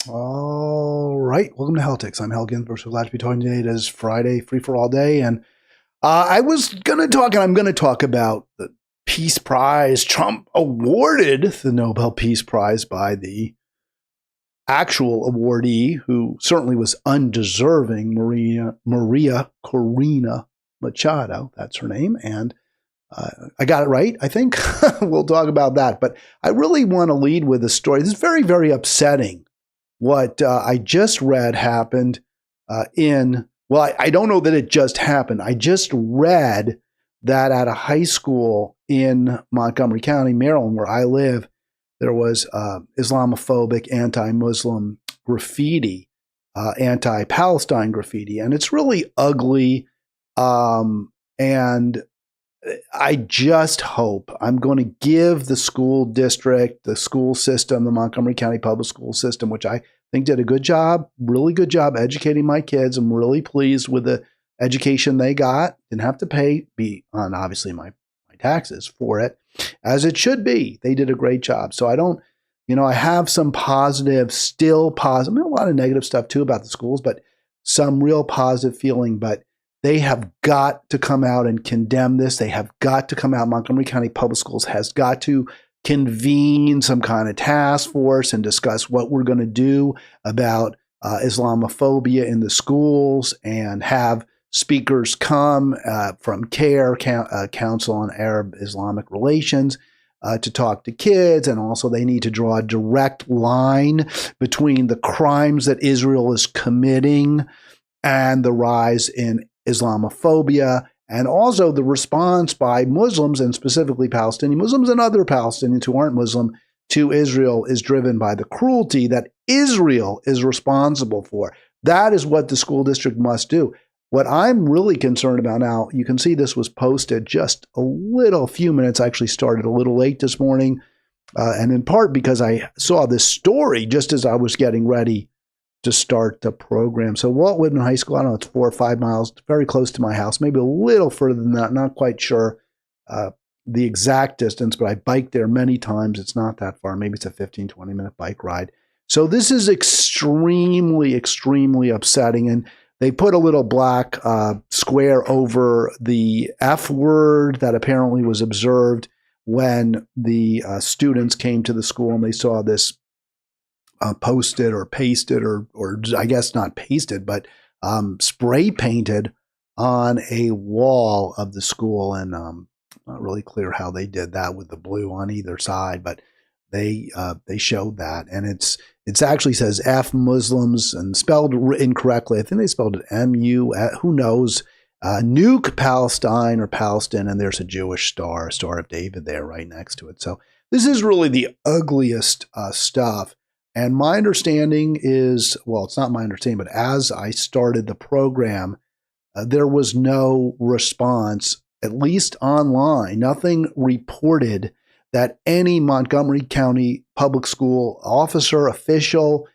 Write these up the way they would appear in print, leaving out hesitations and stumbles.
All right, welcome to Halitics. I'm Hal Ginsberg. So glad to be talking today. It is Friday, free for all day, and I was going to talk, and I'm going to talk about the Peace Prize. Trump awarded the Nobel Peace Prize by the actual awardee, who certainly was undeserving, Maria Corina Machado. That's her name, and I got it right, I think. We'll talk about that, but I really want to lead with a story. This is very, very upsetting. What I just read happened I don't know that it just happened. I just read that at a high school in Montgomery County, Maryland, where I live, there was Islamophobic, anti-Muslim graffiti, anti-Palestine graffiti, and it's really ugly. And I just hope I'm going to give the school district, the school system, the Montgomery County Public School System, which I think did a good job, really good job educating my kids. I'm really pleased with the education they got. Didn't have to be on obviously my taxes for it, as it should be. They did a great job. So I have some positive, still positive, a lot of negative stuff too about the schools, but some real positive feeling. But they have got to come out and condemn this. They have got to come out. Montgomery County Public Schools has got to convene some kind of task force and discuss what we're going to do about Islamophobia in the schools, and have speakers come from CARE, Council on Arab Islamic Relations, to talk to kids. And also they need to draw a direct line between the crimes that Israel is committing and the rise in Islamophobia, and also the response by Muslims, and specifically Palestinian Muslims and other Palestinians who aren't Muslim, to Israel is driven by the cruelty that Israel is responsible for. That is what the school district must do. What I'm really concerned about now, you can see this was posted just a few minutes, actually started a little late this morning, and in part because I saw this story just as I was getting ready to start the program. So Walt Whitman High School, I don't know, it's 4 or 5 miles, very close to my house, maybe a little further than that, not quite sure the exact distance, but I biked there many times. It's not that far. Maybe it's a 15, 20-minute bike ride. So this is extremely, extremely upsetting. And they put a little black square over the F word that apparently was observed when the students came to the school and they saw this posted or pasted, or I guess not pasted, but spray painted on a wall of the school. And not really clear how they did that with the blue on either side, but they showed that. And it's actually says F Muslims and spelled incorrectly. I think they spelled it M-U, who knows, nuke Palestine or Palestine, and there's a Jewish star, a Star of David there right next to it. So this is really the ugliest stuff. And my understanding is, well, it's not my understanding, but as I started the program, there was no response, at least online, nothing reported that any Montgomery County Public School officer, official,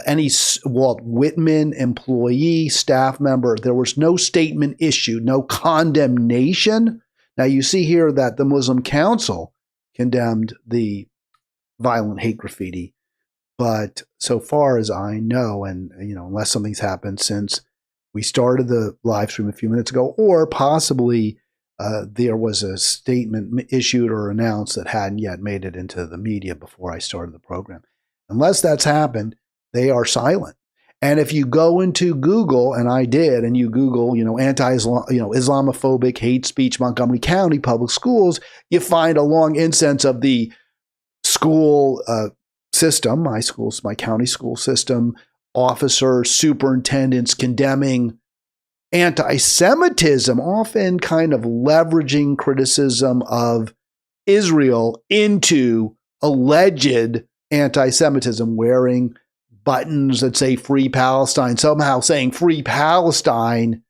any Walt Whitman employee, staff member, there was no statement issued, no condemnation. Now you see here that the Muslim Council condemned the violent hate graffiti. But so far as I know, and unless something's happened since we started the live stream a few minutes ago, or possibly there was a statement issued or announced that hadn't yet made it into the media before I started the program. Unless that's happened, they are silent. And if you go into Google, and I did, and you Google, Islamophobic hate speech, Montgomery County Public Schools, you find a long instance of the school system, my county school system, officers, superintendents condemning anti-Semitism, often kind of leveraging criticism of Israel into alleged anti-Semitism, wearing buttons that say Free Palestine, somehow saying Free Palestine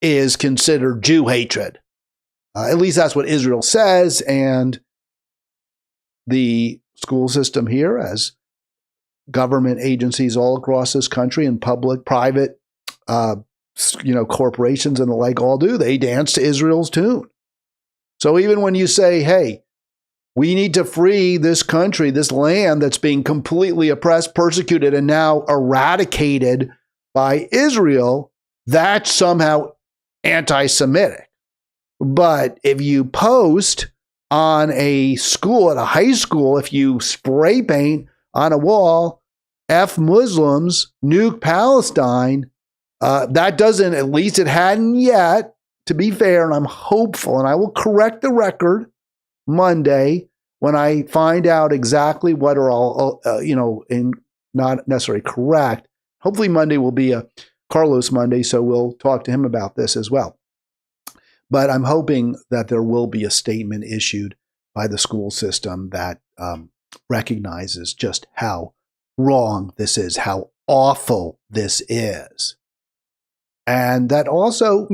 is considered Jew hatred. At least that's what Israel says. And the school system here, as government agencies all across this country and public, private, corporations and the like all do, they dance to Israel's tune. So even when you say, hey, We need to free this country, this land that's being completely oppressed, persecuted, and now eradicated by Israel. That's somehow anti-Semitic. But if you post on a school, at a high school, if you spray paint on a wall, F Muslims, nuke Palestine, that doesn't, at least it hadn't yet, to be fair, and I'm hopeful, and I will correct the record Monday when I find out exactly what are all, not necessarily correct. Hopefully Monday will be a Carlos Monday, so we'll talk to him about this as well. But I'm hoping that there will be a statement issued by the school system that recognizes just how wrong this is, how awful this is. And that also,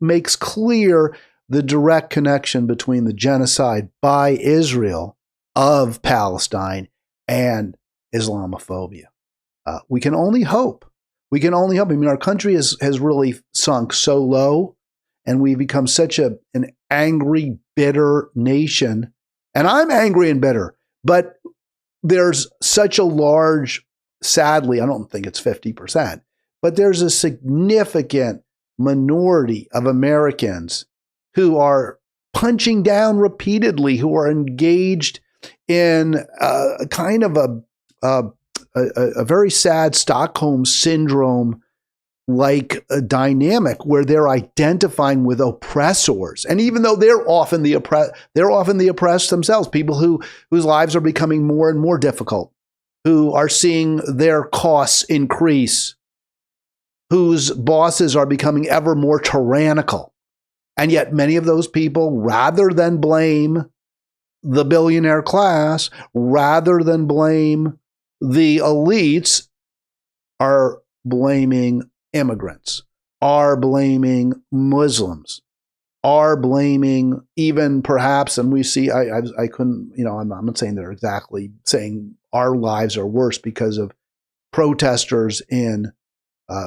makes clear the direct connection between the genocide by Israel of Palestine and Islamophobia. We can only hope. We can only hope. I mean, our country has really sunk so low, and we've become such an angry, bitter nation. And I'm angry and bitter, but there's such a large, sadly, I don't think it's 50%, but there's a significant minority of Americans who are punching down repeatedly, who are engaged in kind of a very sad Stockholm syndrome like a dynamic where they're identifying with oppressors. And even though they're often the oppressed themselves, people whose lives are becoming more and more difficult, who are seeing their costs increase, whose bosses are becoming ever more tyrannical. And yet many of those people, rather than blame the billionaire class, rather than blame the elites, are blaming immigrants, are blaming Muslims, are blaming even perhaps, and we see, I couldn't, I'm not saying they're exactly saying our lives are worse because of protesters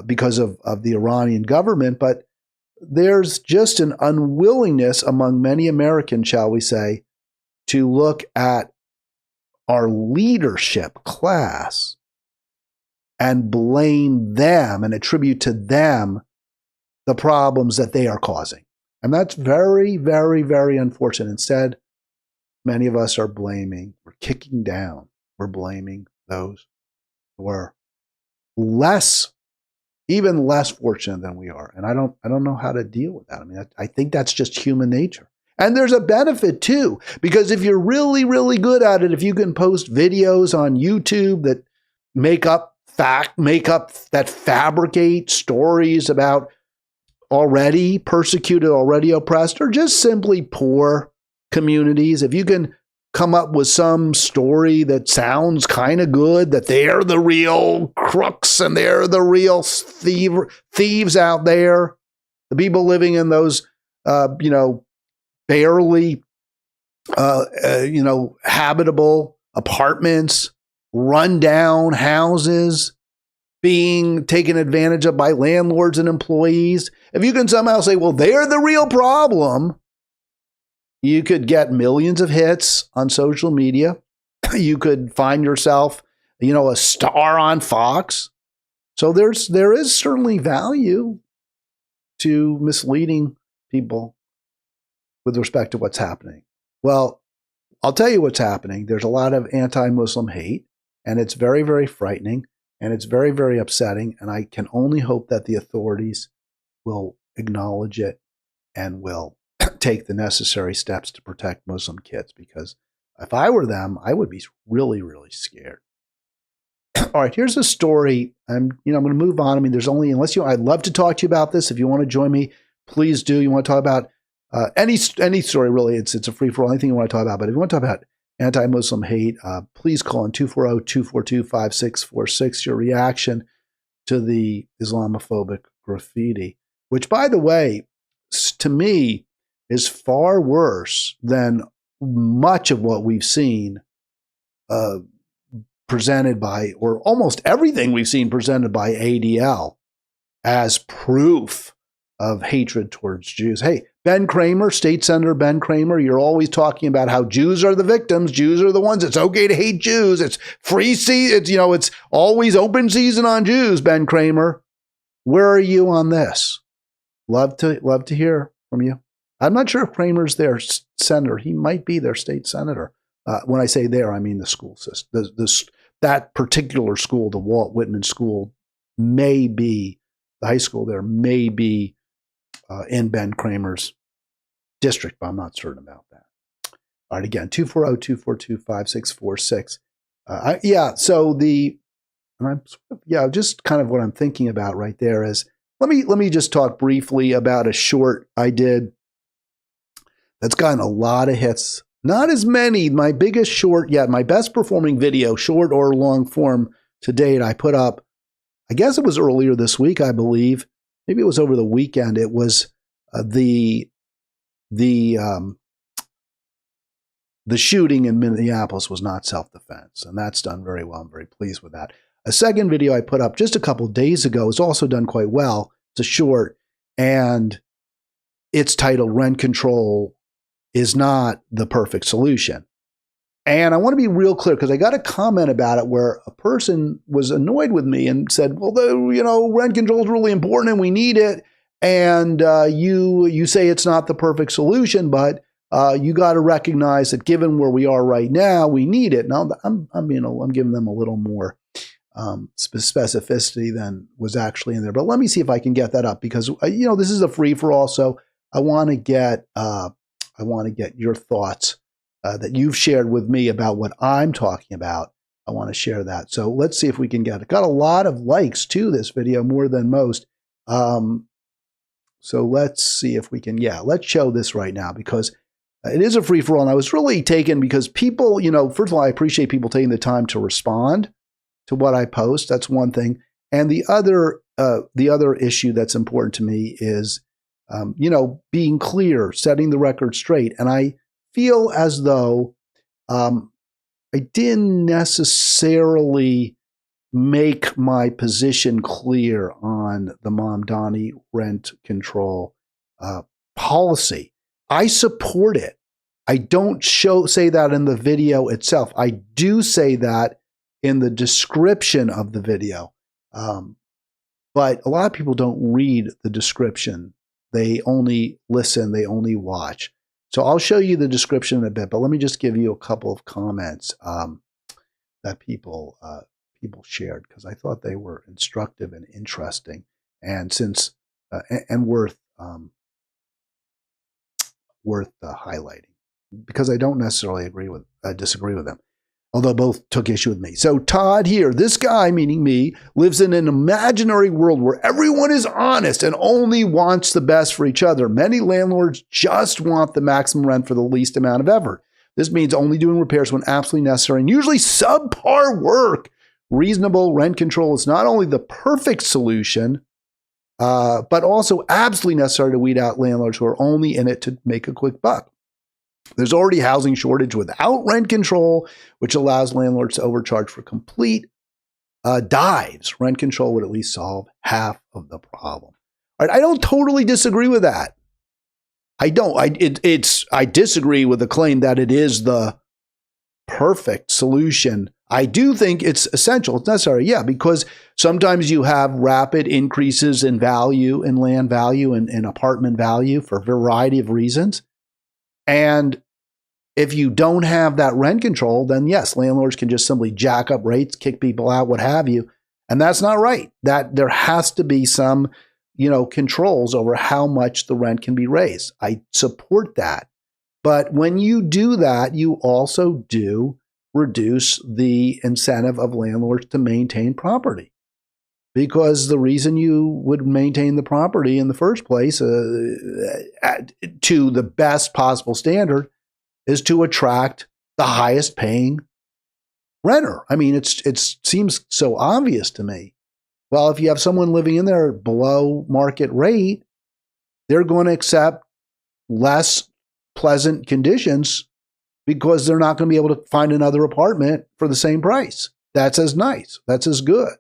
because of the Iranian government, but there's just an unwillingness among many Americans, shall we say, to look at our leadership class and blame them and attribute to them the problems that they are causing. And that's very, very, very unfortunate. Instead, many of us are blaming, we're kicking down, we're blaming those who are even less fortunate than we are. And I don't know how to deal with that. I mean, I think that's just human nature. And there's a benefit too, because if you're really, really good at it, if you can post videos on YouTube that that fabricate stories about already persecuted, already oppressed, or just simply poor communities, if you can come up with some story that sounds kind of good, that they're the real crooks and they're the real thieves out there, the people living in those, barely, habitable apartments, rundown houses, being taken advantage of by landlords and employees. If you can somehow say, well, they're the real problem, you could get millions of hits on social media. You could find yourself, a star on Fox. So there is certainly value to misleading people with respect to what's happening. Well, I'll tell you what's happening. There's a lot of anti-Muslim hate, and it's very, very frightening, and it's very, very upsetting. And I can only hope that the authorities will acknowledge it and will take the necessary steps to protect Muslim kids, because if I were them, I would be really, really scared. All right, here's a story. I'm going to move on. I mean, I'd love to talk to you about this. If you want to join me, please do. You want to talk about any story, really. It's a free-for-all, anything you want to talk about. But if you want to talk about anti-Muslim hate, please call in 240-242-5646, your reaction to the Islamophobic graffiti, which, by the way, to me, is far worse than much of what we've seen presented by, or almost everything we've seen presented by ADL as proof of hatred towards Jews. Hey, Ben Cramer, State Senator Ben Cramer, you're always talking about how Jews are the victims. Jews are the ones. It's okay to hate Jews. It's free season. It's always open season on Jews, Ben Cramer. Where are you on this? Love to hear from you. I'm not sure if Cramer's their senator. He might be their state senator. When I say there, I mean the school system. That particular school, the Walt Whitman School, may be, the high school there may be in Ben Cramer's district, but I'm not certain about that. All right, again, 240-242-5646. Just kind of what I'm thinking about right there is, let me just talk briefly about a short I did that's gotten a lot of hits. Not as many. My biggest short yet, my best performing video, short or long form to date, I put up, I guess it was earlier this week, I believe. Maybe it was over the weekend. It was the shooting in Minneapolis was not self-defense, and that's done very well. I'm very pleased with that. A second video I put up just a couple of days ago is also done quite well. It's a short, and it's titled "Rent Control is Not the Perfect Solution." And I want to be real clear, because I got a comment about it where a person was annoyed with me and said, well, rent control is really important and we need it. And you say it's not the perfect solution, but you got to recognize that given where we are right now, we need it. Now, I'm giving them a little more specificity than was actually in there. But let me see if I can get that up, because this is a free for all. So I want to get your thoughts that you've shared with me about what I'm talking about. I want to share that. So let's see if we can get it. Got a lot of likes to this video, more than most. So let's see if we can, let's show this right now, because it is a free for all. And I was really taken because people, first of all, I appreciate people taking the time to respond to what I post. That's one thing. And the other issue that's important to me is, being clear, setting the record straight. And I feel as though I didn't necessarily make my position clear on the Mamdani rent control policy. I support it. I don't say that in the video itself. I do say that in the description of the video. But a lot of people don't read the description. They only listen, they only watch. So I'll show you the description in a bit, but let me just give you a couple of comments that people shared, because I thought they were instructive and interesting, and worth highlighting, because I don't necessarily disagree with them, although both took issue with me. So Todd here, this guy, meaning me, lives in an imaginary world where everyone is honest and only wants the best for each other. Many landlords just want the maximum rent for the least amount of effort. This means only doing repairs when absolutely necessary, and usually subpar work. Reasonable rent control is not only the perfect solution, but also absolutely necessary to weed out landlords who are only in it to make a quick buck. There's already a housing shortage without rent control, which allows landlords to overcharge for complete dives. Rent control would at least solve half of the problem. All right, I don't totally disagree with that. I don't. I disagree with the claim that it is the perfect solution. I do think it's essential. It's necessary, because sometimes you have rapid increases in value, in land value, and in apartment value for a variety of reasons. And if you don't have that rent control, then yes, landlords can just simply jack up rates, kick people out, what have you. And that's not right. That there has to be some, controls over how much the rent can be raised. I support that. But when you do that, you also do reduce the incentive of landlords to maintain property. Because the reason you would maintain the property in the first place to the best possible standard is to attract the highest paying renter. I mean, it seems so obvious to me. Well, if you have someone living in there below market rate, they're going to accept less pleasant conditions because they're not going to be able to find another apartment for the same price. That's as nice. That's as good,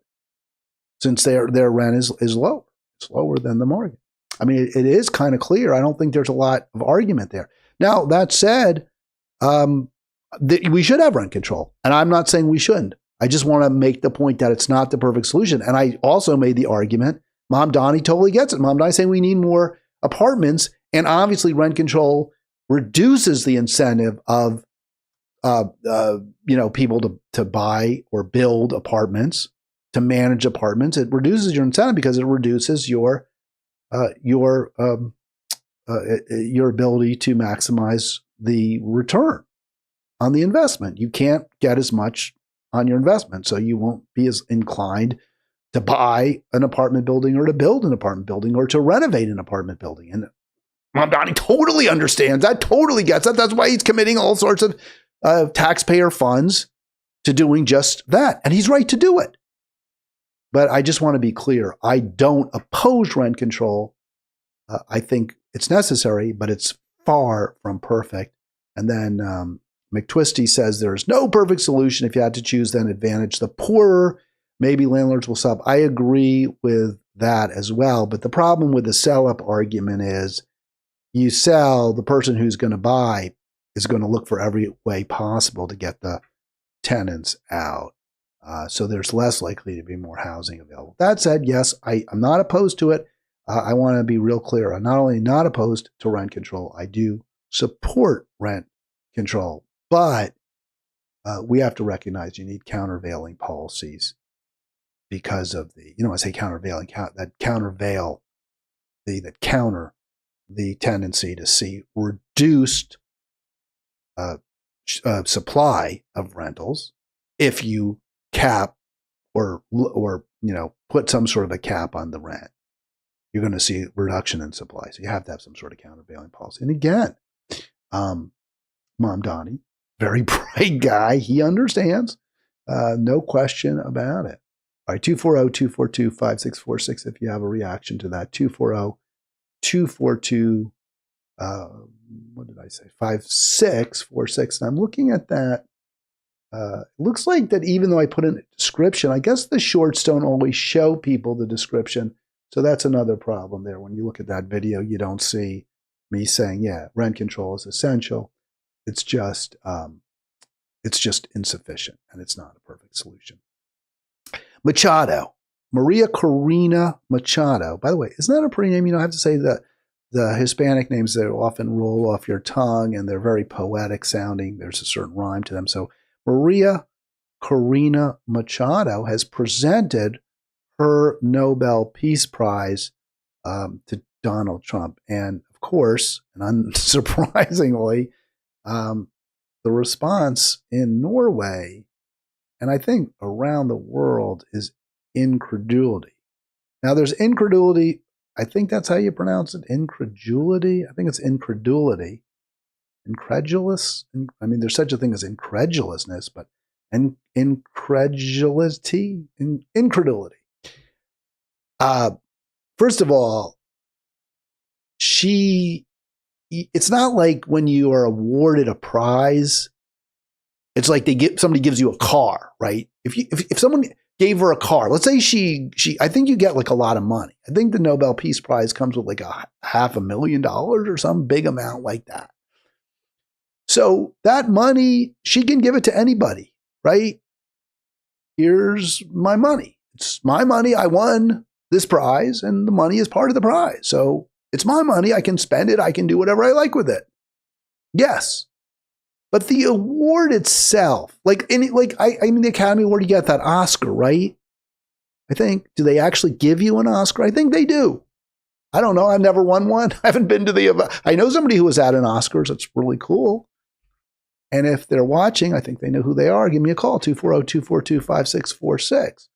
since their rent is lower. It's lower than the market. I mean, it is kind of clear. I don't think there's a lot of argument there. Now, that said, we should have rent control. And I'm not saying we shouldn't. I just want to make the point that it's not the perfect solution. And I also made the argument, Mom Donnie totally gets it. Mom Donnie saying we need more apartments. And obviously rent control reduces the incentive of people to buy or build apartments, to manage apartments. It reduces your incentive because it reduces your ability to maximize the return on the investment. You can't get as much on your investment, so you won't be as inclined to buy an apartment building or to build an apartment building or to renovate an apartment building. And Mom Donnie totally understands that, totally gets that. That's why he's committing all sorts of taxpayer funds to doing just that. And he's right to do it. But I just want to be clear. I don't oppose rent control. I think it's necessary, but it's far from perfect. And then McTwisty says there's no perfect solution. If you had to choose, then advantage the poorer. Maybe landlords will stop. I agree with that as well. But the problem with the sell-up argument is you sell, the person who's going to buy is going to look for every way possible to get the tenants out. So there's less likely to be more housing available. That said, yes, I'm not opposed to it. I want to be real clear. I'm not only not opposed to rent control, I do support rent control. But we have to recognize you need countervailing policies because of I say countervailing, that countervail, that counter the tendency to see reduced supply of rentals if you cap or put some sort of a cap on the rent. You're going to see reduction in supply. So you have to have some sort of countervailing policy. And again, Mom Donnie, very bright guy. He understands. No question about it. All right, 240-242-5646 if you have a reaction to that. 240-242, what did I say? 5646. And I'm looking at that. It looks like that even though I put in a description, I guess the shorts don't always show people the description. So that's another problem there. When you look at that video, you don't see me saying, yeah, rent control is essential. It's just insufficient, and it's not a perfect solution. Machado, Maria Corina Machado. By the way, isn't that a pretty name? I have to say that the Hispanic names that often roll off your tongue, and they're very poetic sounding. There's a certain rhyme to them. So Maria Corina Machado has presented her Nobel Peace Prize to Donald Trump. And of course, and unsurprisingly, the response in Norway, and I think around the world, is incredulity. Now, there's incredulity. I think that's how you pronounce it. Incredulity. I think it's incredulity. Incredulous. I mean, there's such a thing as incredulousness, but incredulity. First of all, it's not like when you are awarded a prize, it's like somebody gives you a car, right? If someone gave her a car, let's say I think you get like a lot of money. I think the Nobel Peace Prize comes with like $500,000 or some big amount like that. So that money, she can give it to anybody, right? Here's my money. It's my money. I won this prize, and the money is part of the prize. So it's my money. I can spend it. I can do whatever I like with it. Yes. But the award itself, I mean, the Academy Award, you get that Oscar, right? I think. Do they actually give you an Oscar? I think they do. I don't know. I've never won one. I haven't been to I know somebody who was at an Oscars. That's really cool. And if they're watching, I think they know who they are. Give me a call, 240-242-5646.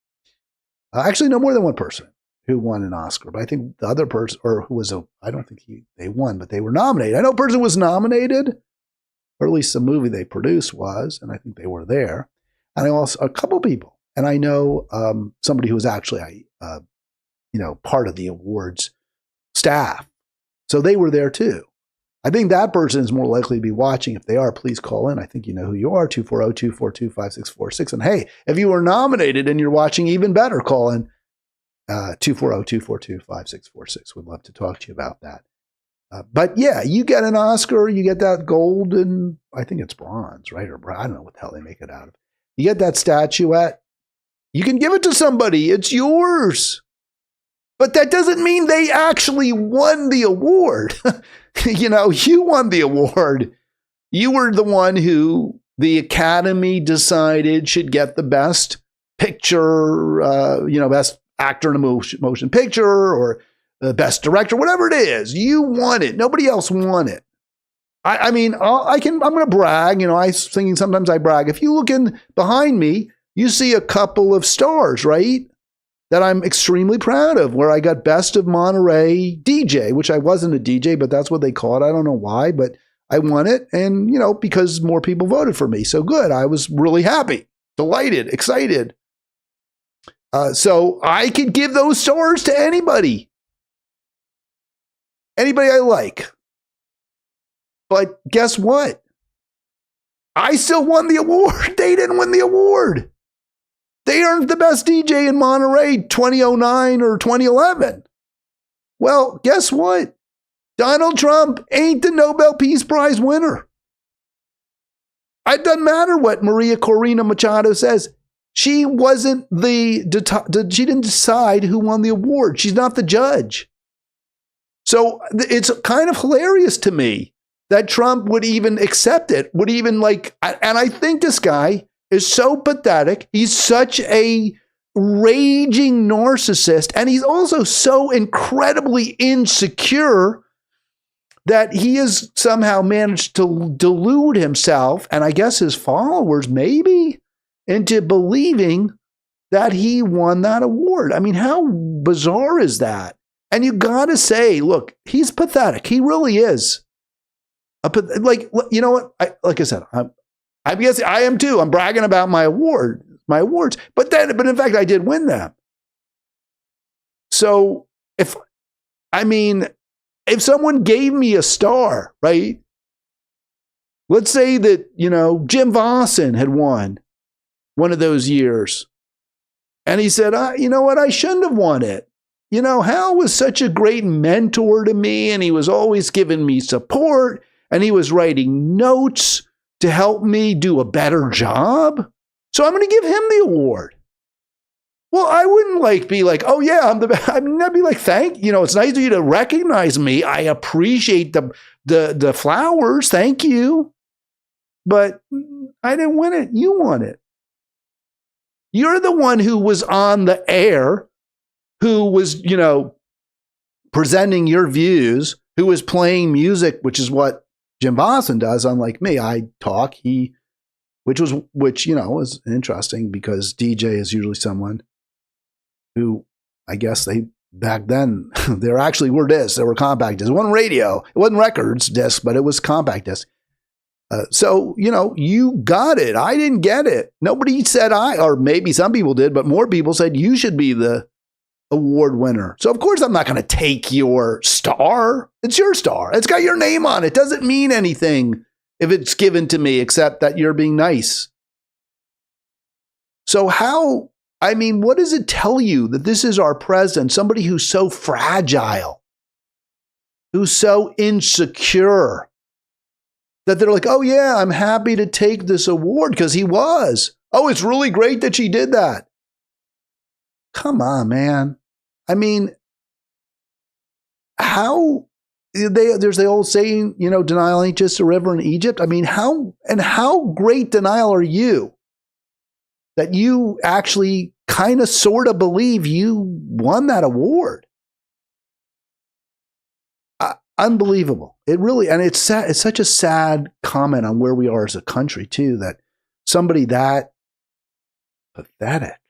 Actually, no more than one person who won an Oscar. But I think the other person, or who was I don't think they won, but they were nominated. I know a person was nominated, or at least the movie they produced was, and I think they were there. And I also, a couple people. And I know somebody who was actually, part of the awards staff. So they were there too. I think that person is more likely to be watching. If they are, please call in. I think you know who you are, 240-242-5646. And hey, if you were nominated and you're watching, even better, call in. 240-242-5646. Would love to talk to you about that. But yeah, you get an Oscar, you get that gold and I think it's bronze, right? Or I don't know what the hell they make it out of. You get that statuette. You can give it to somebody. It's yours. But that doesn't mean they actually won the award. You won the award. You were the one who the Academy decided should get the best picture, best actor in a motion picture or the best director, whatever it is. You won it. Nobody else won it. I'm going to brag. I was thinking sometimes I brag. If you look in behind me, you see a couple of stars, right? That I'm extremely proud of, where I got Best of Monterey DJ, which I wasn't a DJ, but that's what they call it. I don't know why, but I won it. And, because more people voted for me. So good. I was really happy, delighted, excited. So I could give those stars to anybody. Anybody I like. But guess what? I still won the award. They didn't win the award. They aren't the best DJ in Monterey 2009 or 2011. Well, guess what? Donald Trump ain't the Nobel Peace Prize winner. It doesn't matter what Maria Corina Machado says. She wasn't she didn't decide who won the award. She's not the judge. So it's kind of hilarious to me that Trump would even accept it, and I think this guy is so pathetic. He's such a raging narcissist, and he's also so incredibly insecure that he has somehow managed to delude himself, and I guess his followers maybe, into believing that he won that award. I mean, how bizarre is that? And you got to say, look, he's pathetic. He really is. You know what? Like I said, I guess I am too. I'm bragging about my awards, but in fact, I did win them. So if someone gave me a star, right? Let's say that, Jim Vossen had won one of those years. And he said, you know what? I shouldn't have won it. Hal was such a great mentor to me, and he was always giving me support, and he was writing notes to help me do a better job. So I'm going to give him the award. Well, I wouldn't be like, oh yeah, I'm the best. I'd be like, it's nice of you to recognize me. I appreciate the flowers. Thank you. But I didn't win it. You won it. You're the one who was on the air, who was, presenting your views, who was playing music, which is what Jim Vossen does, unlike me. I talk, which is interesting because DJ is usually someone who, I guess back then, there actually were discs, there were compact discs. It wasn't radio, it wasn't records discs, but it was compact discs. So, you got it. I didn't get it. Nobody said or maybe some people did, but more people said you should be the award winner. So of course I'm not going to take your star. It's your star. It's got your name on it. It doesn't mean anything if it's given to me except that you're being nice. So what does it tell you that this is our president, somebody who's so fragile, who's so insecure, that they're like, oh yeah, I'm happy to take this award because he was. Oh, it's really great that she did that. Come on, man. There's the old saying, denial ain't just a river in Egypt. How great denial are you that you actually kind of sort of believe you won that award? Unbelievable. It really, and it's sad, it's such a sad comment on where we are as a country too, that somebody that pathetic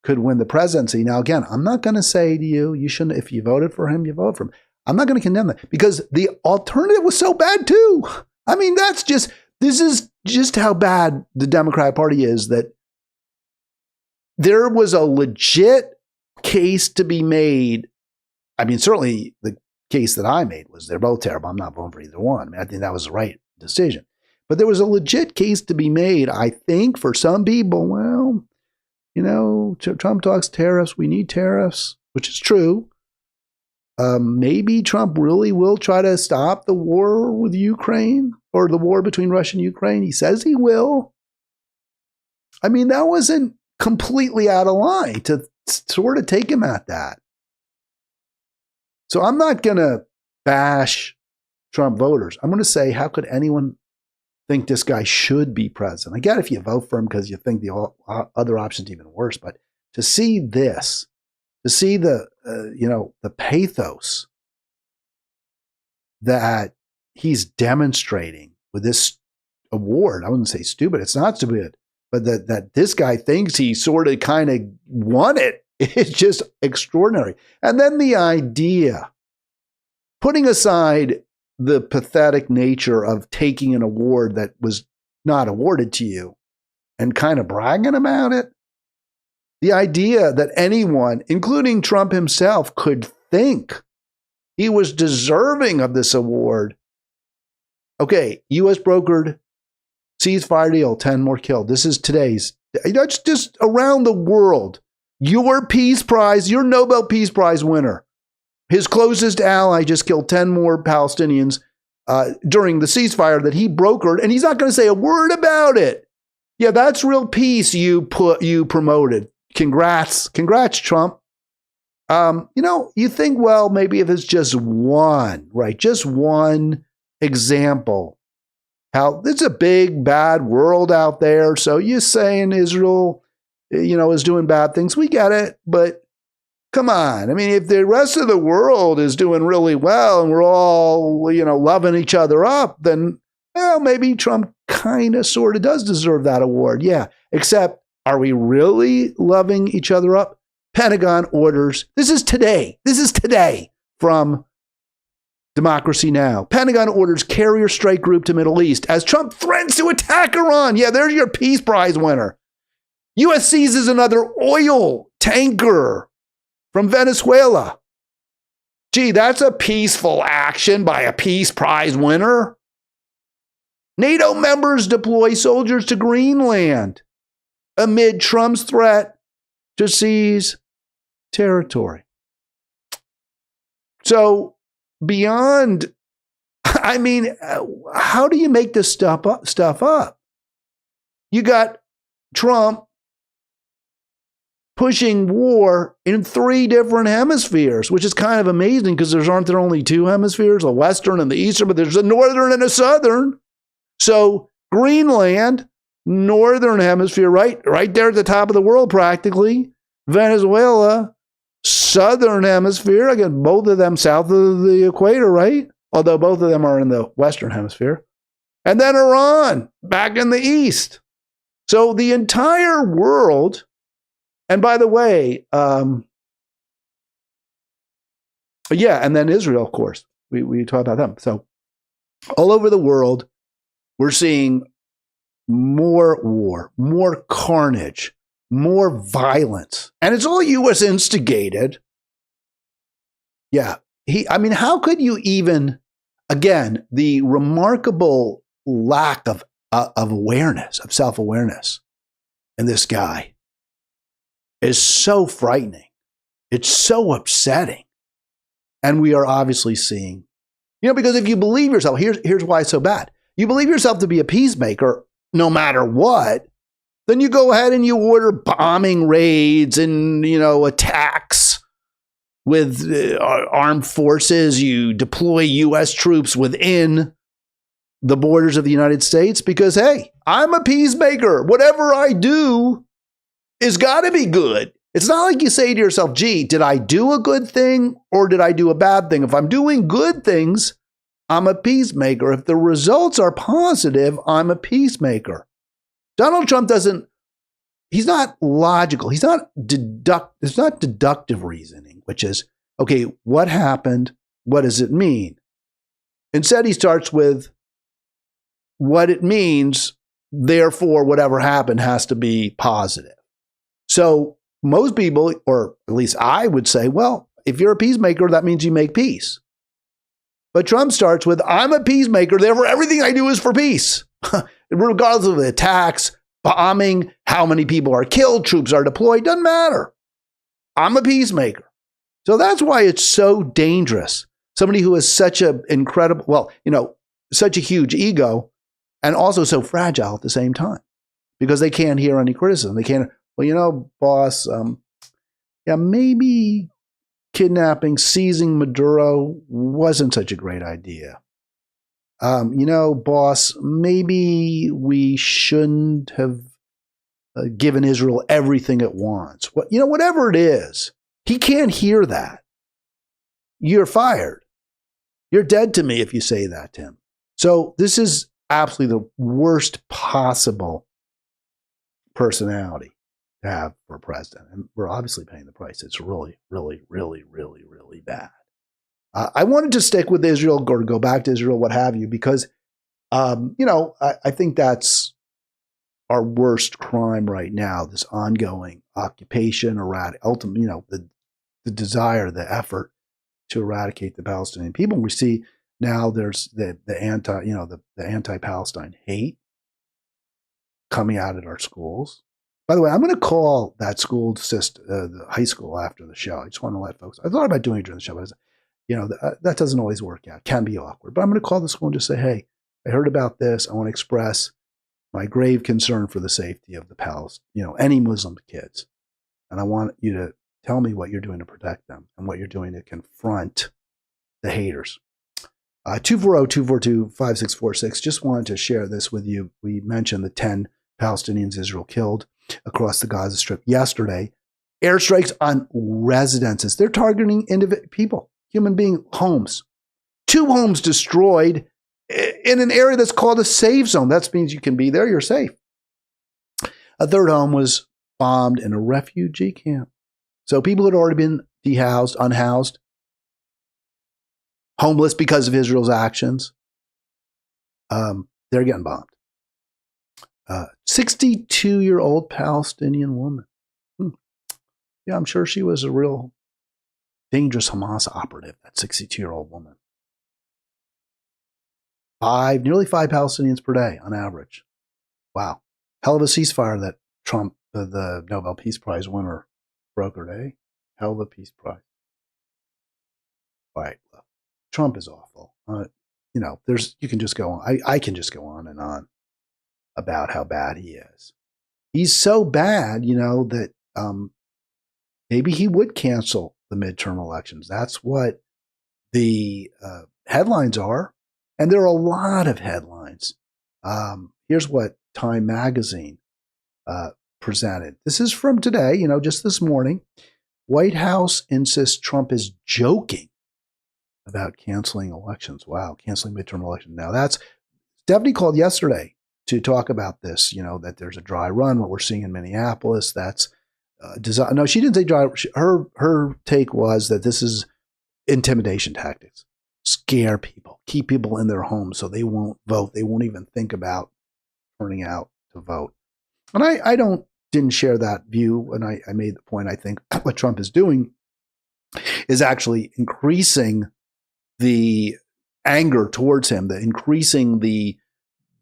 could win the presidency. Now, again, I'm not going to say to you, you shouldn't, if you voted for him, you vote for him. I'm not going to condemn that because the alternative was so bad too. This is just how bad the Democratic Party is, that there was a legit case to be made. Certainly the case that I made was they're both terrible. I'm not voting for either one. I think that was the right decision. But there was a legit case to be made, I think, for some people. Well, Trump talks tariffs. We need tariffs, which is true. Maybe Trump really will try to stop the war with Ukraine or the war between Russia and Ukraine. He says he will. I mean, that wasn't completely out of line to sort of take him at that. So I'm not going to bash Trump voters. I'm going to say, how could anyone think this guy should be president? I get if you vote for him because you think the other option's even worse, but to see this, to see the pathos that he's demonstrating with this award, I wouldn't say stupid. It's not stupid, but that this guy thinks he sort of kind of won it. It's just extraordinary. And then the idea, putting aside the pathetic nature of taking an award that was not awarded to you and kind of bragging about it, the idea that anyone, including Trump himself, could think he was deserving of this award. Okay, U.S. brokered ceasefire deal, 10 more killed. This is today's. That's just around the world. Your Peace Prize, your Nobel Peace Prize winner, his closest ally just killed 10 more Palestinians during the ceasefire that he brokered, and he's not going to say a word about it. Yeah, that's real peace you promoted. Congrats, Trump. You think, well, maybe if it's just one, right? Just one example. How it's a big, bad world out there. So you're saying Israel, is doing bad things. We get it, but come on. I mean, if the rest of the world is doing really well and we're all, loving each other up, then, well, maybe Trump kind of sort of does deserve that award. Yeah. Except, are we really loving each other up? Pentagon orders. This is today from Democracy Now! Pentagon orders carrier strike group to Middle East as Trump threatens to attack Iran. Yeah, there's your Peace Prize winner. U.S. seizes another oil tanker from Venezuela. Gee, that's a peaceful action by a Peace Prize winner. NATO members deploy soldiers to Greenland amid Trump's threat to seize territory. So beyond, how do you make this stuff up? You got Trump pushing war in 3 different hemispheres, which is kind of amazing because aren't there only 2 hemispheres, a Western and the Eastern, but there's a Northern and a Southern. So Greenland, Northern hemisphere, right there at the top of the world practically. Venezuela, Southern hemisphere, again, both of them south of the equator, right? Although both of them are in the Western hemisphere. And then Iran, back in the East. So the entire world, and by the way, and then Israel, of course. We talk about them. So all over the world, we're seeing more war, more carnage, more violence. And it's all U.S. instigated. Yeah. How could you even, again, the remarkable lack of awareness, of self-awareness in this guy is so frightening. It's so upsetting. And we are obviously seeing, because if you believe yourself, here's why it's so bad. You believe yourself to be a peacemaker no matter what, then you go ahead and you order bombing raids and, attacks with armed forces. You deploy U.S. troops within the borders of the United States because, hey, I'm a peacemaker. Whatever I do is got to be good. It's not like you say to yourself, gee, did I do a good thing or did I do a bad thing? If I'm doing good things, I'm a peacemaker. If the results are positive, I'm a peacemaker. Donald Trump he's not logical. It's not deductive reasoning, which is, okay, what happened? What does it mean? Instead, he starts with what it means. Therefore, whatever happened has to be positive. So most people, or at least I would say, well, if you're a peacemaker, that means you make peace. But Trump starts with, I'm a peacemaker, therefore everything I do is for peace. Regardless of the attacks, bombing, how many people are killed, troops are deployed, doesn't matter. I'm a peacemaker. So that's why it's so dangerous. Somebody who has such a incredible, well, such a huge ego and also so fragile at the same time because they can't hear any criticism. They can't, boss, maybe kidnapping, seizing Maduro wasn't such a great idea. Boss, maybe we shouldn't have given Israel everything it wants. Whatever it is, he can't hear that. You're fired. You're dead to me if you say that to him. So this is absolutely the worst possible personality to have for president. And we're obviously paying the price. It's really, really, really, really, really bad. I wanted to stick with Israel or go back to Israel, what have you, because, I think that's our worst crime right now, this ongoing occupation, ultimately, the desire, the effort to eradicate the Palestinian people. We see now there's the anti-Palestine hate coming out at our schools. By the way, I'm going to call that school system, the high school, after the show. I just want to let folks. I thought about doing it during the show, but that doesn't always work out. It can be awkward. But I'm going to call the school and just say, hey, I heard about this. I want to express my grave concern for the safety of the any Muslim kids. And I want you to tell me what you're doing to protect them and what you're doing to confront the haters. 240-242-5646. Just wanted to share this with you. We mentioned the 10 Palestinians Israel killed across the Gaza Strip yesterday. Airstrikes on residences. They're targeting people, human being homes. 2 homes destroyed in an area that's called a safe zone. That means you can be there, you're safe. A 3rd home was bombed in a refugee camp. So people had already been dehoused, unhoused, homeless because of Israel's actions. They're getting bombed. 62-year-old Palestinian woman. Yeah, I'm sure she was a real dangerous Hamas operative, that 62-year-old woman. Nearly 5 Palestinians per day on average. Wow. Hell of a ceasefire that Trump, the Nobel Peace Prize winner, brokered, eh? Hell of a peace prize. All right. Look, Trump is awful. You can just go on. I can just go on and on about how bad he is. He's so bad, that maybe he would cancel the midterm elections. That's what the headlines are. And there are a lot of headlines. Here's what Time Magazine presented. This is from today, just this morning. White House insists Trump is joking about canceling elections. Wow, canceling midterm elections. Now Stephanie called yesterday to talk about this, that there's a dry run, what we're seeing in Minneapolis. That's design. No, she didn't say dry. Her take was that this is intimidation tactics. Scare people, keep people in their homes so they won't vote. They won't even think about turning out to vote. And I didn't share that view. And I made the point, I think what Trump is doing is actually increasing the anger towards him, increasing the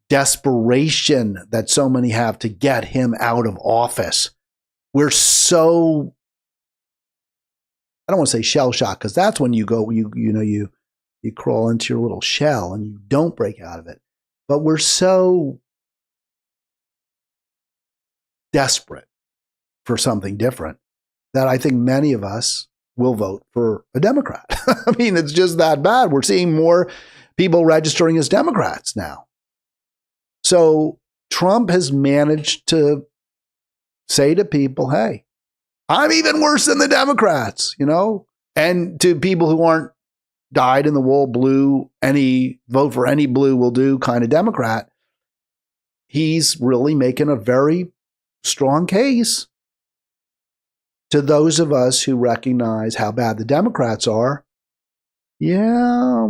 desperation that so many have to get him out of office. We're so, I don't want to say shell shocked, because that's when you go, you crawl into your little shell and you don't break out of it. But we're so desperate for something different that I think many of us will vote for a Democrat. I mean, it's just that bad. We're seeing more people registering as Democrats now. So Trump has managed to say to people, hey, I'm even worse than the Democrats, and to people who aren't dyed in the wool blue, any vote for any blue will do kind of Democrat. He's really making a very strong case to those of us who recognize how bad the Democrats are. Yeah,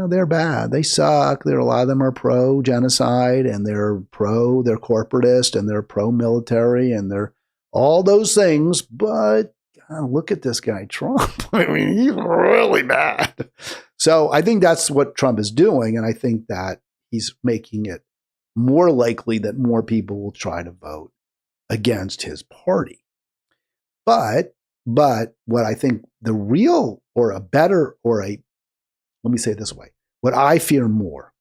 they're bad. They suck. A lot of them are pro-genocide, and they're corporatist, and they're pro-military, and they're all those things. But God, look at this guy, Trump. I mean, he's really bad. So I think that's what Trump is doing, and I think that he's making it more likely that more people will try to vote against his party. But what I think the real or a better or a, let me say it this way, what I fear more,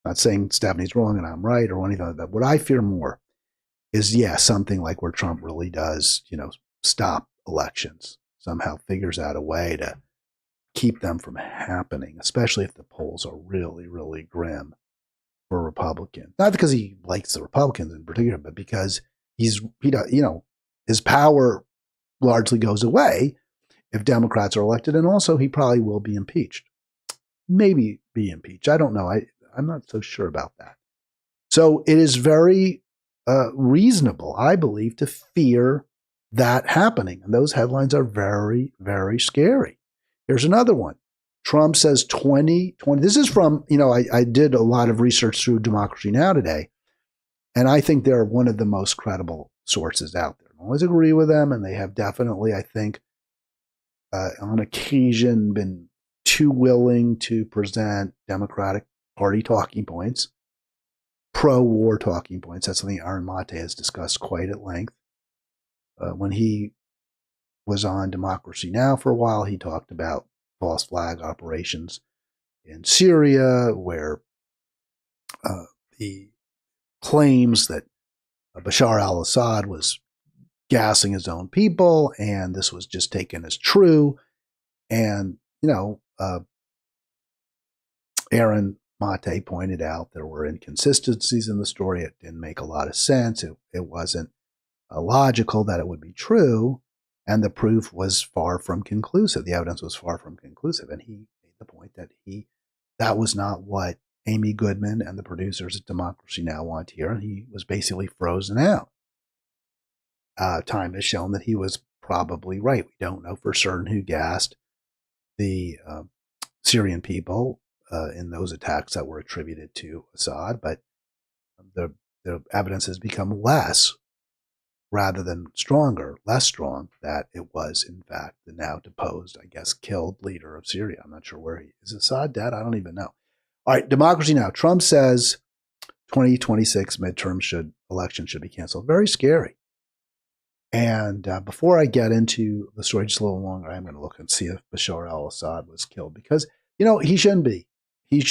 not saying Stephanie's wrong and I'm right or anything like that, what I fear more is, something like where Trump really does, stop elections, somehow figures out a way to keep them from happening, especially if the polls are really, really grim for Republicans. Not because he likes the Republicans in particular, but because his power largely goes away if Democrats are elected, and also he probably will be impeached. Maybe be impeached. I don't know. I'm not so sure about that. So it is very reasonable, I believe, to fear that happening. And those headlines are very, very scary. Here's another one. Trump says 2020. This is from, I did a lot of research through Democracy Now! Today, and I think they're one of the most credible sources out there. I don't always agree with them, and they have definitely, I think, on occasion been too willing to present Democratic Party talking points, pro-war talking points. That's something Aaron Mate has discussed quite at length. When he was on Democracy Now! For a while, he talked about false flag operations in Syria, where he claims that Bashar al-Assad was gassing his own people, and this was just taken as true. And, Aaron Mate pointed out there were inconsistencies in the story. It didn't make a lot of sense. It wasn't logical that it would be true, and the proof was far from conclusive. The evidence was far from conclusive, and he made the point that that was not what Amy Goodman and the producers at Democracy Now! Want to hear, and he was basically frozen out. Time has shown that he was probably right. We don't know for certain who gassed the Syrian people in those attacks that were attributed to Assad, but the evidence has become less rather than less strong, that it was, in fact, the now deposed, I guess, killed leader of Syria. I'm not sure where he is. Assad dead? I don't even know. All right, Democracy Now! Trump says 2026 midterm election should be canceled. Very scary. And before I get into the story just a little longer, I'm going to look and see if Bashar al-Assad was killed, because, he shouldn't be. We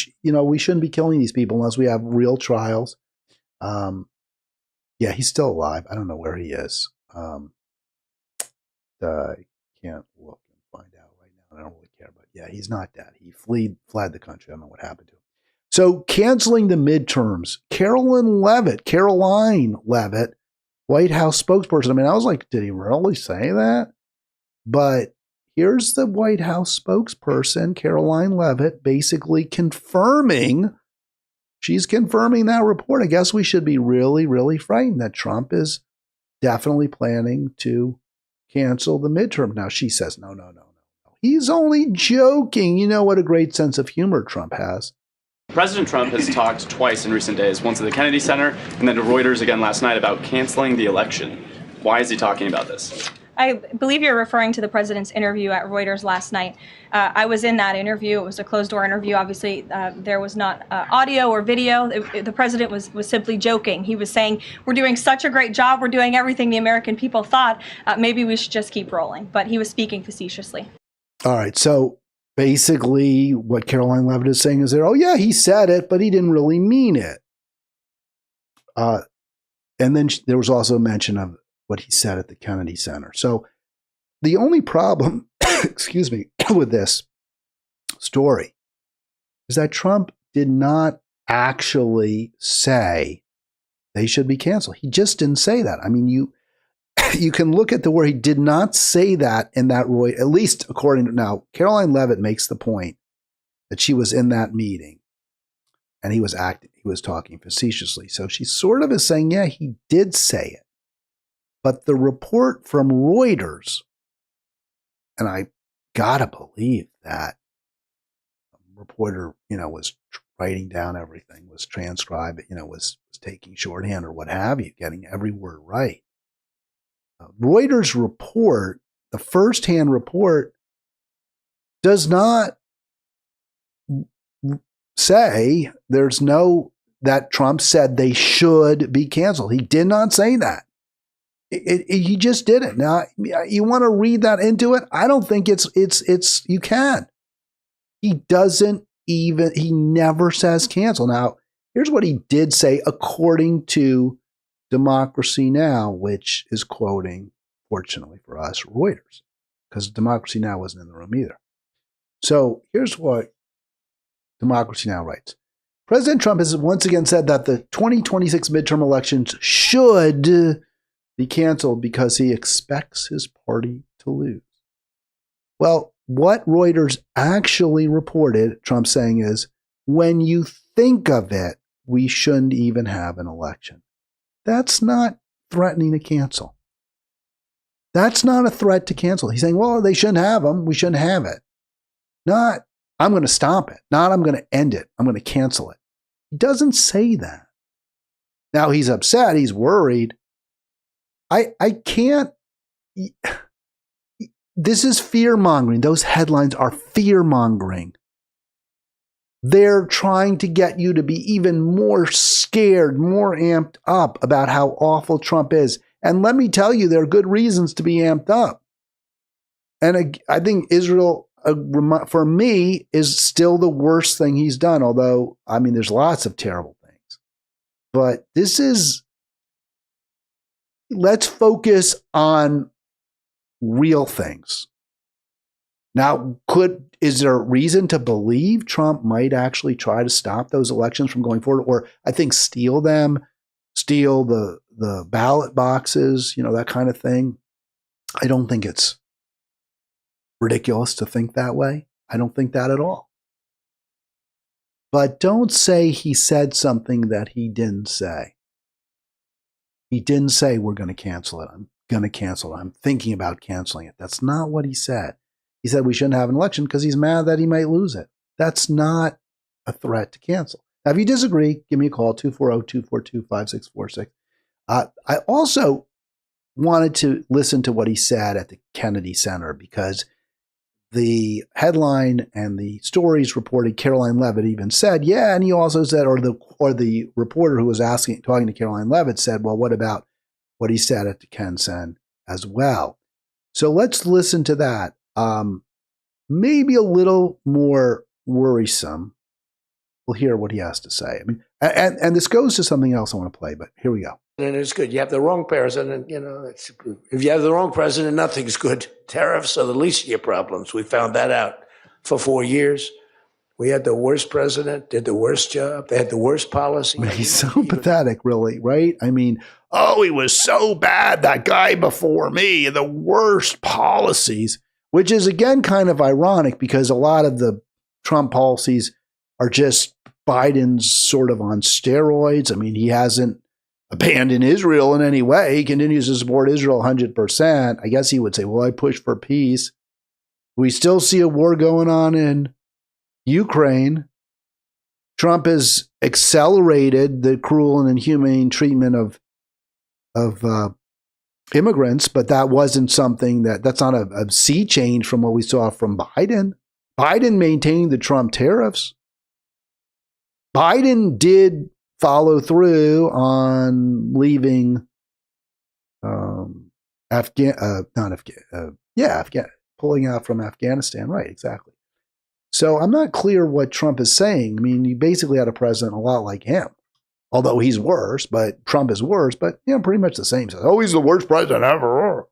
shouldn't be killing these people unless we have real trials. He's still alive. I don't know where he is. I can't look and find out right now. I don't really care, but he's not dead. He fled the country. I don't know what happened to him. So canceling the midterms. Caroline Leavitt, White House spokesperson. I mean, I was like, did he really say that? But here's the White House spokesperson, Caroline Leavitt, basically confirming that report. I guess we should be really, really frightened that Trump is definitely planning to cancel the midterm. Now, she says, no. He's only joking. You know what a great sense of humor Trump has. President Trump has talked twice in recent days, once at the Kennedy Center and then to Reuters again last night, about canceling the election. Why is he talking about this? I believe you're referring to the president's interview at Reuters last night. I was in that interview. It was a closed-door interview. Obviously, there was not audio or video. The president was simply joking. He was saying, we're doing such a great job. We're doing everything the American people thought. Maybe we should just keep rolling. But he was speaking facetiously. All right. So basically what Caroline Leavitt is saying is he said it, but he didn't really mean it. And then there was also a mention of what he said at the Kennedy Center. So the only problem, with this story is that Trump did not actually say they should be canceled. He just didn't say that. I mean, you can look at where he did not say that in that at least according to now, Caroline Leavitt makes the point that she was in that meeting and he was talking facetiously. So she sort of is saying, he did say it. But the report from Reuters, and I gotta believe that reporter, was writing down everything, was transcribing, was taking shorthand or what have you, getting every word right. Reuters report, the firsthand report, does not say there's no that Trump said they should be canceled. He did not say that. He just didn't. Now, you want to read that into it? I don't think you can. He doesn't even, he never says cancel. Now, here's what he did say according to Democracy Now!, which is quoting, fortunately for us, Reuters, because Democracy Now! Wasn't in the room either. So here's what Democracy Now! Writes. President Trump has once again said that the 2026 midterm elections should be canceled because he expects his party to lose. Well, what Reuters actually reported, Trump saying, is when you think of it, we shouldn't even have an election. That's not threatening to cancel. That's not a threat to cancel. He's saying, well, they shouldn't have them. We shouldn't have it. Not, I'm going to stop it. Not, I'm going to end it. I'm going to cancel it. He doesn't say that. Now, he's upset. He's worried. I can't. This is fear-mongering. Those headlines are fear-mongering. They're trying to get you to be even more scared, more amped up about how awful Trump is. And let me tell you, there are good reasons to be amped up. And I think Israel, for me, is still the worst thing he's done. Although, I mean, there's lots of terrible things. But this is, let's focus on real things. Now, is there a reason to believe Trump might actually try to stop those elections from going forward, or I think steal them, steal the ballot boxes, that kind of thing? I don't think it's ridiculous to think that way. I don't think that at all. But don't say he said something that he didn't say. He didn't say we're going to cancel it. I'm going to cancel it. I'm thinking about canceling it. That's not what he said. He said we shouldn't have an election because he's mad that he might lose it. That's not a threat to cancel. Now, if you disagree, give me a call, 240-242-5646. I also wanted to listen to what he said at the Kennedy Center, because the headline and the stories reported Caroline Levitt even said, yeah, and he also said, or the reporter who was talking to Caroline Levitt said, well, what about what he said at the Ken Sen as well? So let's listen to that. Maybe a little more worrisome. We'll hear what he has to say. I mean, and this goes to something else I want to play, but here we go. And it's good. You have the wrong president, if you have the wrong president, nothing's good. Tariffs are the least of your problems. We found that out for 4 years. We had the worst president, did the worst job. They had the worst policy. He's so pathetic, really, right? I mean, oh, he was so bad, that guy before me, the worst policies, which is, again, kind of ironic because a lot of the Trump policies are just Biden's sort of on steroids. I mean, he hasn't abandoned Israel in any way. He continues to support Israel 100%. I guess he would say, well, I push for peace. We still see a war going on in Ukraine. Trump has accelerated the cruel and inhumane treatment of immigrants, but that wasn't something that's not a sea change from what we saw from Biden. Biden maintained the Trump tariffs. Biden did follow through on leaving pulling out from Afghanistan. Right, exactly. So I'm not clear what Trump is saying. I mean, you basically had a president a lot like him, although he's worse, but Trump is worse, but pretty much the same. So, oh, he's the worst president ever.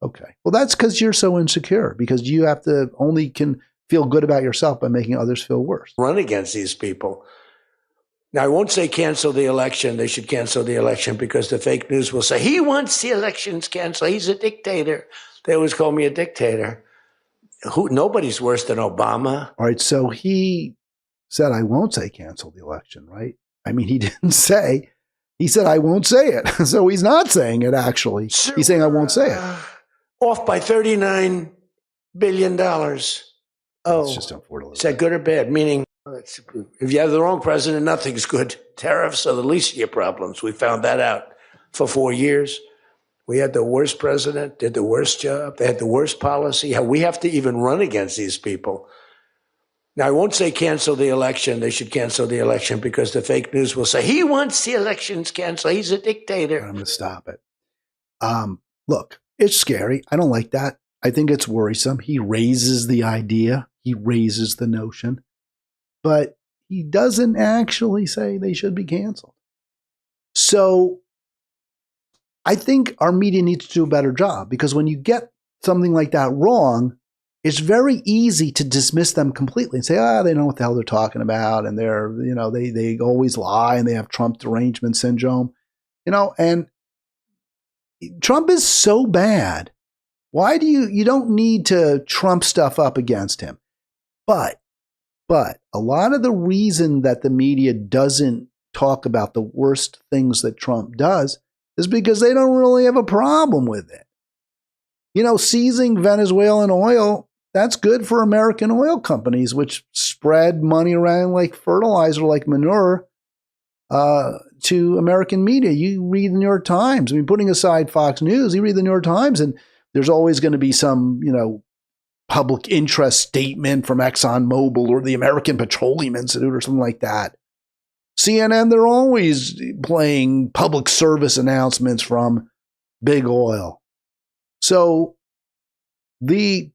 Okay. Well, that's because you're so insecure, because you have to can feel good about yourself by making others feel worse. Run against these people. Now, I won't say cancel the election. They should cancel the election because the fake news will say, he wants the elections canceled. He's a dictator. They always call me a dictator. Nobody's worse than Obama. All right. So he said, I won't say cancel the election, right? I mean, he didn't say, he said, I won't say it. So he's not saying it, actually. So, he's saying, I won't say it. Off by $39 billion. Oh, it's just unfortunate. Is that good or bad? Meaning, if you have the wrong president, nothing's good. Tariffs are the least of your problems. We found that out for 4 years. We had the worst president, did the worst job. They had the worst policy. We have to even run against these people. Now, I won't say cancel the election. They should cancel the election because the fake news will say he wants the elections canceled. He's a dictator. I'm going to stop it. Look, it's scary. I don't like that. I think it's worrisome. He raises the idea. He raises the notion. But he doesn't actually say they should be canceled. So I think our media needs to do a better job, because when you get something like that wrong, it's very easy to dismiss them completely and say, they know what the hell they're talking about. And they always lie and they have Trump derangement syndrome, and Trump is so bad. Why do you don't need to trump stuff up against him? But a lot of the reason that the media doesn't talk about the worst things that Trump does is because they don't really have a problem with it. Seizing Venezuelan oil, that's good for American oil companies, which spread money around like fertilizer, like manure, to American media. You read the New York Times. I mean, putting aside Fox News, you read the New York Times, and there's always going to be some, public interest statement from ExxonMobil or the American Petroleum Institute or something like that. CNN, they're always playing public service announcements from big oil. So the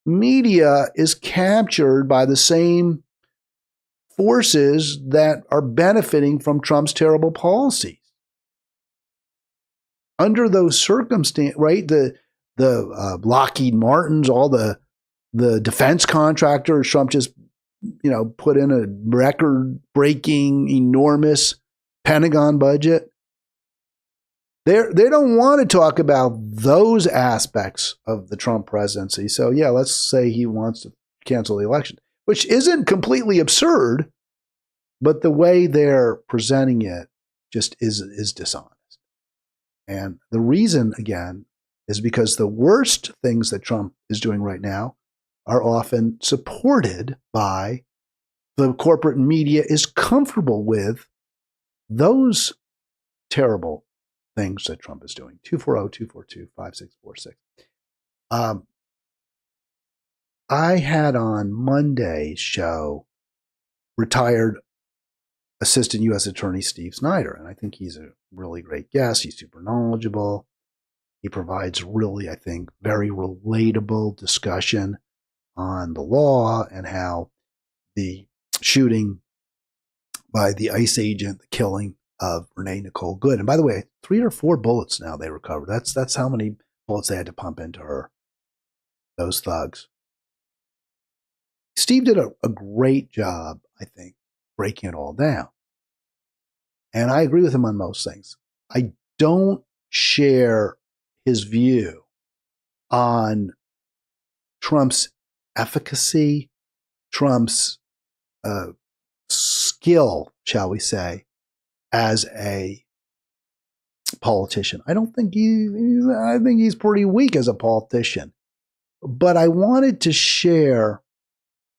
media is captured by the same forces that are benefiting from Trump's terrible policies. Under those circumstances, right, the Lockheed Martins, all the defense contractors, Trump just put in a record-breaking, enormous Pentagon budget. They don't want to talk about those aspects of the Trump presidency. So yeah, let's say he wants to cancel the election, which isn't completely absurd, but the way they're presenting it just is dishonest. And the reason, again, is because the worst things that Trump is doing right now are often supported by the corporate media is comfortable with those terrible things that Trump is doing. 240-242-5646. I had on Monday's show retired Assistant U.S. Attorney Steve Snyder, and I think he's a really great guest. He's super knowledgeable. He provides really, I think, very relatable discussion on the law and how the shooting by the ICE agent, the killing of Renee Nicole Good. And by the way, 3 or 4 bullets now they recovered. That's how many bullets they had to pump into her, those thugs. Steve did a great job, I think, breaking it all down. And I agree with him on most things. I don't share his view on Trump's efficacy, Trump's skill, shall we say, as a politician. I don't think I think he's pretty weak as a politician. But I wanted to share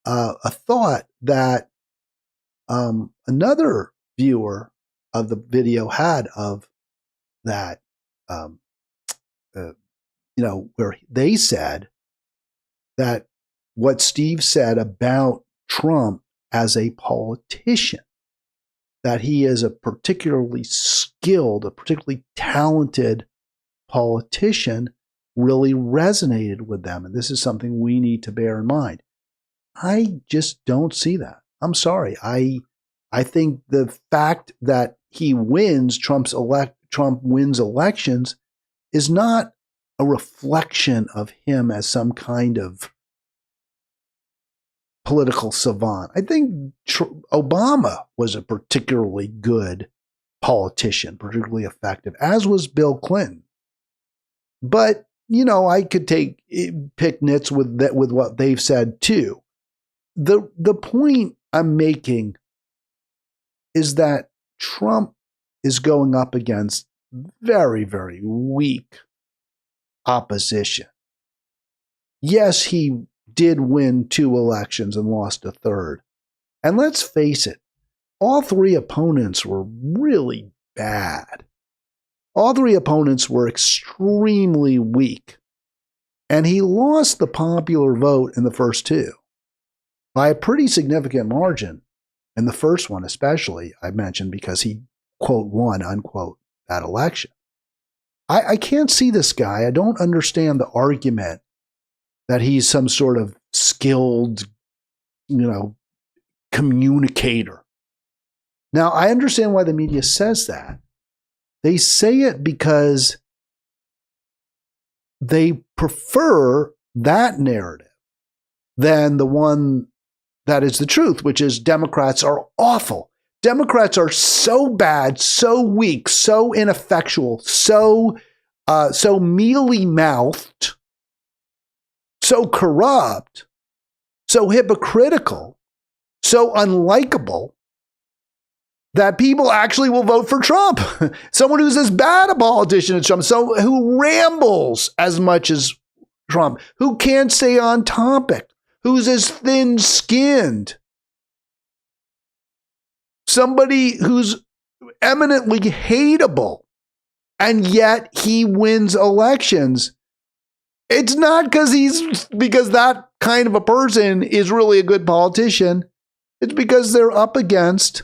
a thought that another viewer of the video had of that, where they said that what Steve said about Trump as a politician, that he is a particularly skilled, a particularly talented politician, really resonated with them. And this is something we need to bear in mind. I just don't see that. I'm sorry. I think the fact that he wins, Trump wins elections, is not a reflection of him as some kind of political savant. I think Obama was a particularly good politician, particularly effective, as was Bill Clinton. But, I could pick nits with what they've said too. The point I'm making is that Trump is going up against very, very weak opposition. Yes, he did win 2 elections and lost a third. And let's face it, all 3 opponents were really bad. All 3 opponents were extremely weak. And he lost the popular vote in the first 2. by a pretty significant margin. And the first one, especially, I mentioned because he, quote, won, unquote, that election. I can't see this guy. I don't understand the argument that he's some sort of skilled, communicator. Now, I understand why the media says that. They say it because they prefer that narrative than the one that is the truth, which is Democrats are awful. Democrats are so bad, so weak, so ineffectual, so mealy-mouthed, so corrupt, so hypocritical, so unlikable that people actually will vote for Trump. Someone who's as bad a politician as Trump, so who rambles as much as Trump, who can't stay on topic, who's as thin-skinned. Somebody who's eminently hateable, and yet he wins elections. It's not because that kind of a person is really a good politician. It's because they're up against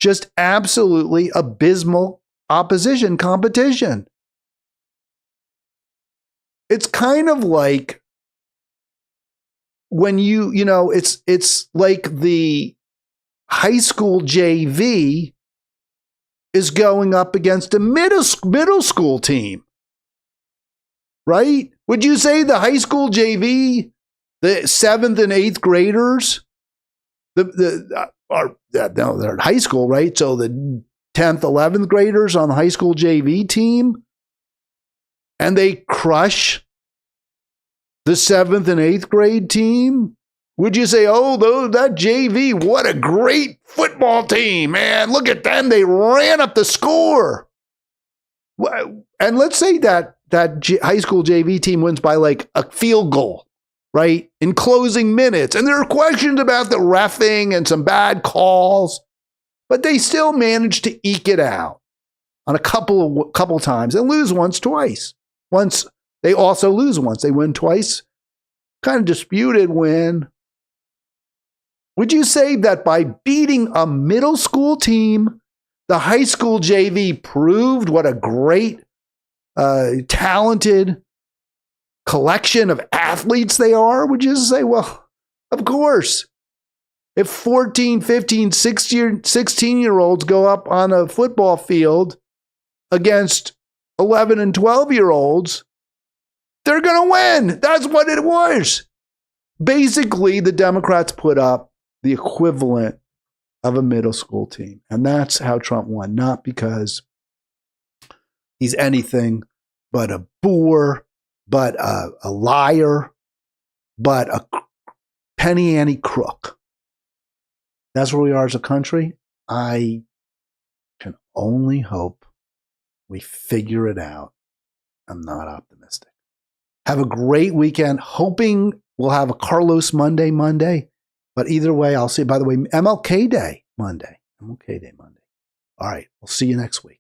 just absolutely abysmal competition. It's kind of like when it's like the high school JV is going up against a middle school team, right? Would you say the high school JV, the 7th and 8th graders, they're in high school, right? So the 10th, 11th graders on the high school JV team, and they crush the 7th and 8th grade team? Would you say, that JV, what a great football team, man. Look at them. They ran up the score. And let's say that high school JV team wins by like a field goal, right? In closing minutes. And there are questions about the reffing and some bad calls, but they still managed to eke it out on a couple times and lose once, twice. Once they also lose once. They win twice. Kind of disputed win. Would you say that by beating a middle school team, the high school JV proved what a great, talented collection of athletes they are? Would you say, well, of course. If 14, 15, 16-year-olds go up on a football field against 11 and 12-year-olds, they're going to win. That's what it was. Basically, the Democrats put up the equivalent of a middle school team. And that's how Trump won, not because he's anything but a boor, but a liar, but a penny ante crook. That's where we are as a country. I can only hope we figure it out. I'm not optimistic. Have a great weekend. Hoping we'll have a Carlos Monday. But either way, I'll see you. By the way, MLK Day Monday. All right. We'll see you next week.